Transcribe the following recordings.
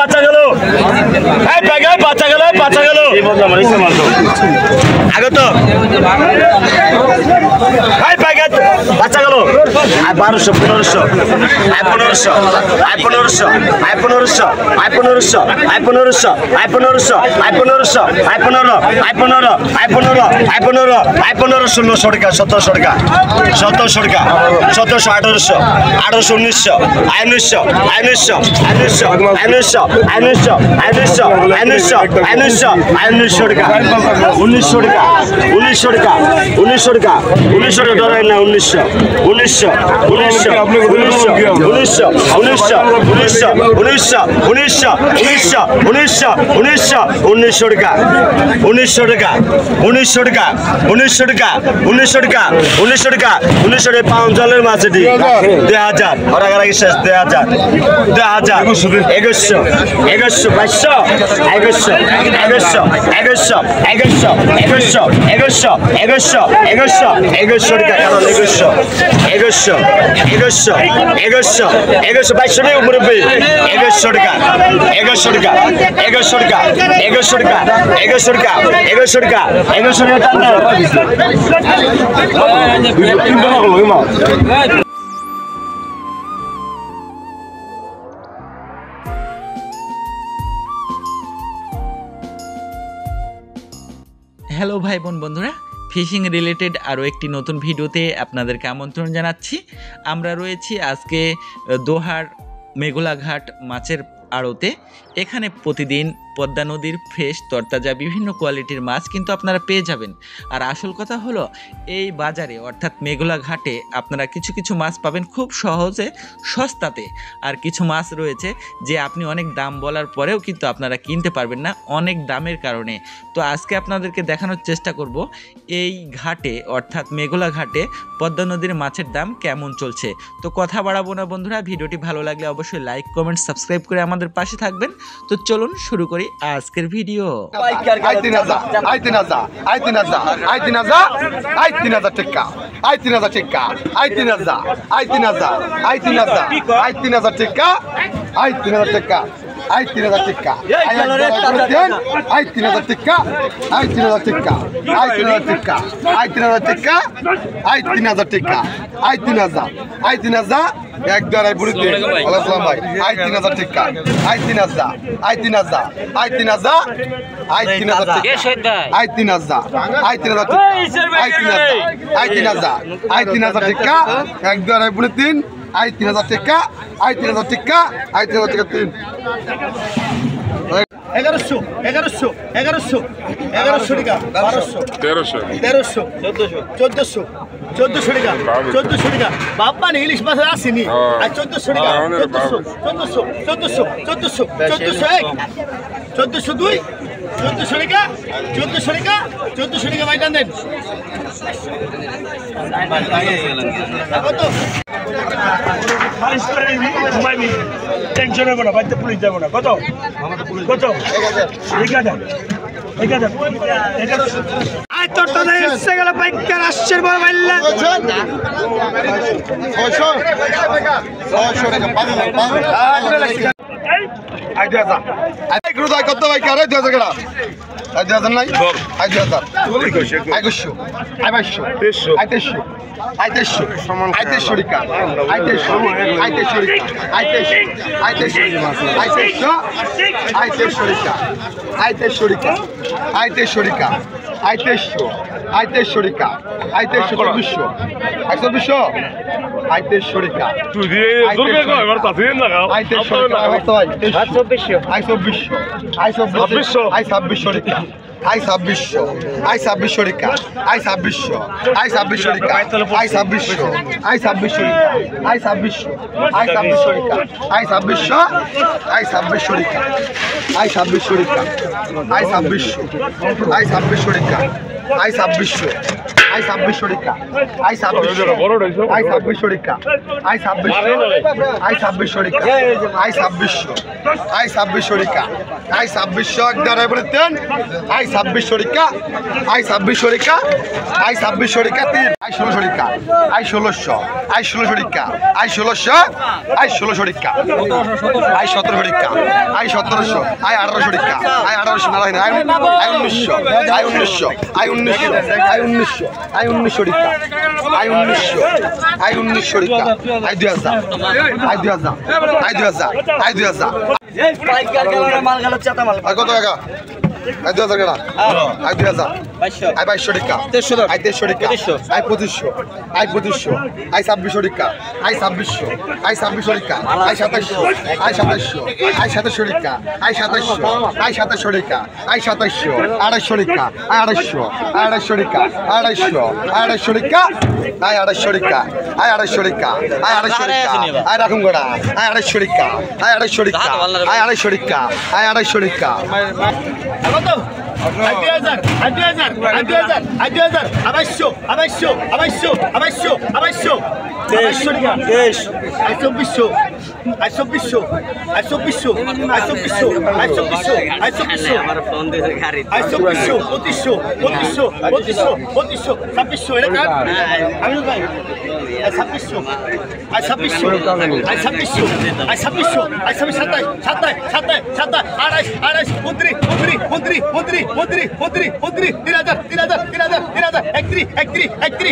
বাচ্চা গেল আগে তো বাচ্চা গেল 1200 1500 1500 1500 1500 1500 1500 1500 1600 টাকা 1700 টাকা 1700 টাকা 1700 1800 1900 1900 টাকা 1900 টাকা ধরেন না 1900 পাউন্ড জলের মাছ এটি 2000 হরাগারাগি শেষ 2000 2100 টাকা কারণ 2200 মুরব্বী 2100 টাকা 2100 টাকা হ্যালো ভাই বোন বন্ধুরা, ফিশিং রিলেটেড আরও একটি নতুন ভিডিওতে আপনাদেরকে আমন্ত্রণ জানাচ্ছি। আমরা রয়েছি আজকে দোহার মেঘলাঘাট মাছের আড়তে। এখানে প্রতিদিন পদ্মা নদীর ফ্রেশ তরতাজা বিভিন্ন কোয়ালিটির মাছ কিন্তু আপনারা পেয়ে যাবেন। আর আসল কথা হলো এই বাজারে অর্থাৎ মেঘলাঘাটে আপনারা কিছু মাছ পাবেন খুব সহজে সস্তাতে, আর কিছু মাছ রয়েছে যে আপনি অনেক দাম বলার পরেও কিন্তু আপনারা কিনতে পারবেন না অনেক দামের কারণে। তো আজকে আপনাদেরকে দেখানোর চেষ্টা করব এই ঘাটে অর্থাৎ মেঘলাঘাটে পদ্মা নদীর মাছের দাম কেমন চলছে। তো কথা বাড়াবো না বন্ধুরা, ভিডিওটি ভালো লাগলে অবশ্যই লাইক কমেন্ট সাবস্ক্রাইব করে আমাদের পাশে থাকবেন। তো চলুন শুরু করি আজকের ভিডিও। 3000 টাকা বাপ্পা ইলিশ মাছ আসেনি 1400 টাকা 1400 2 1400 টাকা 1400 টাকা ভাই দেন টেনশন হবে না, বাড়িতে পুলিশ যাবো না। কত 1000 কত ভাই কারে 2000 টাকা 2000 নাই 2000 2100 2600 আই 2600 টাকা আই 2600 আই 2600 টাকা আই 2600 আই 2600 টাকা আই 2600 আই 2600 টাকা আই 2600 একদারে বলতেন আই 2600 টাকা আই 2600 টাকা আই 2600 টাকা আই 1600 টাকা আই 1600 আই 1600 টাকা আই 1600 আই 1600 টাকা আই 1700 টাকা আই 1700 আই 1800 টাকা আই 1800 না রাখেন I 1900 I 1900 I 1900 I 1900 I 1900 টাকা আই 1900 আই 1900 টাকা আই 2000 আই 2000 আই 2000 আই 2000 এই পাইকার গেলে মাল গেল চাতা মাল আর কত টাকা আই 2000 টাকা আই 2000 আই 2200 টাকা আই 2300 টাকা আই 2500 আই 2500 আই 2600 টাকা আই 2600 আই 2600 টাকা আই 2700 আই 2700 আই 2700 টাকা আই 2700 আই 2700 টাকা আই 2700 250 টাকা আই 250 আই 250 টাকা আই 250 টাকা আই 250 টাকা আই 250 টাকা আই 250 টাকা আই রাখুন গড়া আই 250 টাকা আই 250 টাকা আই 250 টাকা আই 250 টাকা কত 2000 2000 আবাইশো টাকা দেশ I 2400 I 2400 I 2400 I 2400 I 2400 I 2400 আমার ফোন দিছে গাড়ি আই 2400 2500 2600 এটা কাট আমি ভাই I 2600 I 2600 I 2600 I 2600 I 27 I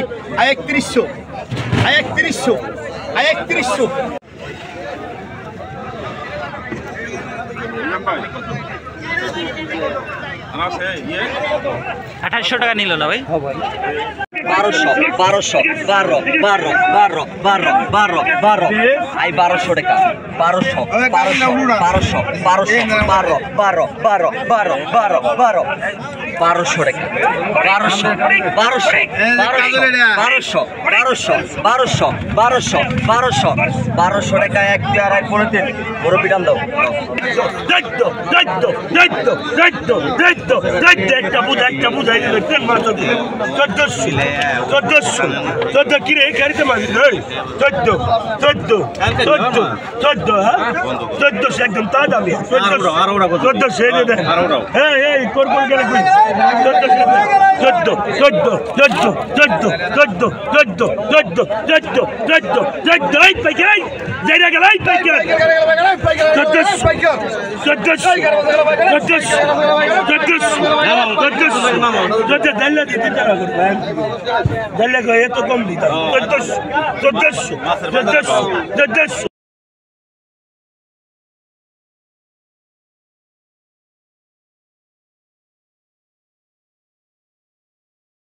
3100 I 3100 2800 টাকা নিল না ভাই 12 আই 1200 টাকা 1200 টাকা এক আর এক বলে দিন বড় পিটান দাও একটা বুঝাই দিলে ট্রেন মাছ দিয়ে 1400 কিরে এই গাড়িতে মাছ দিলে 14 হ্যাঁ 1400 একদম তা দামি 1400 এই দে হ্যাঁ এই কোর গেলে কই 14 এই পাইকার যাইরা গেল এই পাইকার 14 দাল্লা দিতে টাকা করবেন দাল্লা কই এত কম দিতা 14